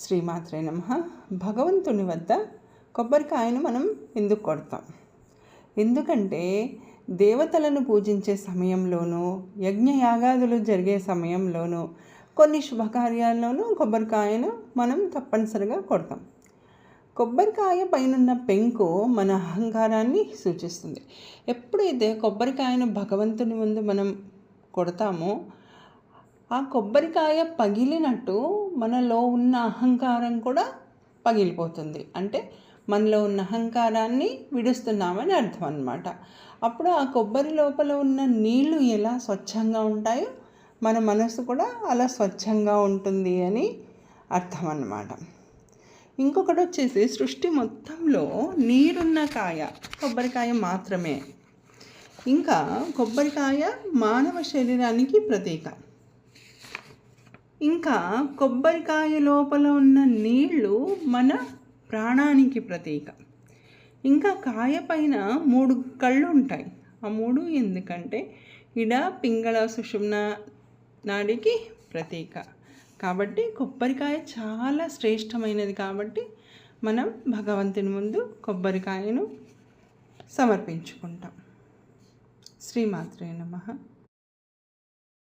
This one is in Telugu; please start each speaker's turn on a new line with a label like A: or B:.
A: శ్రీమాత్రే నమః. భగవంతుని వద్ద కొబ్బరికాయను మనం ఎందుకు కొడతాం? ఎందుకంటే దేవతలను పూజించే సమయంలోనూ, యజ్ఞయాగాదులు జరిగే సమయంలోనూ, కొన్ని శుభకార్యాల్లోనూ కొబ్బరికాయను మనం తప్పనిసరిగా కొడతాం. కొబ్బరికాయ పైనున్న పెంకు మన అహంకారాన్ని సూచిస్తుంది. ఎప్పుడైతే కొబ్బరికాయను భగవంతుని ముందు మనం కొడతామో ఆ కొబ్బరికాయ పగిలినట్టు మనలో ఉన్న అహంకారం కూడా పగిలిపోతుంది. అంటే మనలో ఉన్న అహంకారాన్ని విడుస్తున్నామని అర్థం అన్నమాట. అప్పుడు ఆ కొబ్బరి లోపల ఉన్న నీళ్లు ఎలా స్వచ్ఛంగా ఉంటాయో మన మనసు కూడా అలా స్వచ్ఛంగా ఉంటుంది అని అర్థం అన్నమాట. ఇంకొకటి వచ్చేసి సృష్టి మొత్తంలో నీరున్న కాయ కొబ్బరికాయ మాత్రమే. ఇంకా కొబ్బరికాయ మానవ శరీరానికి ప్రతీక. ఇంకా కొబ్బరికాయ లోపల ఉన్న నీళ్లు మన ప్రాణానికి ప్రతీక. ఇంకా కాయ పైన 3 కళ్ళు ఉంటాయి. ఆ 3 ఎందుకంటే ఇడ పింగళ సుషుమ్న నాడికి ప్రతీక. కాబట్టి కొబ్బరికాయ చాలా శ్రేష్టమైనది. కాబట్టి మనం భగవంతుని ముందు కొబ్బరికాయను సమర్పించుకుంటాం. శ్రీమాత్రే నమః.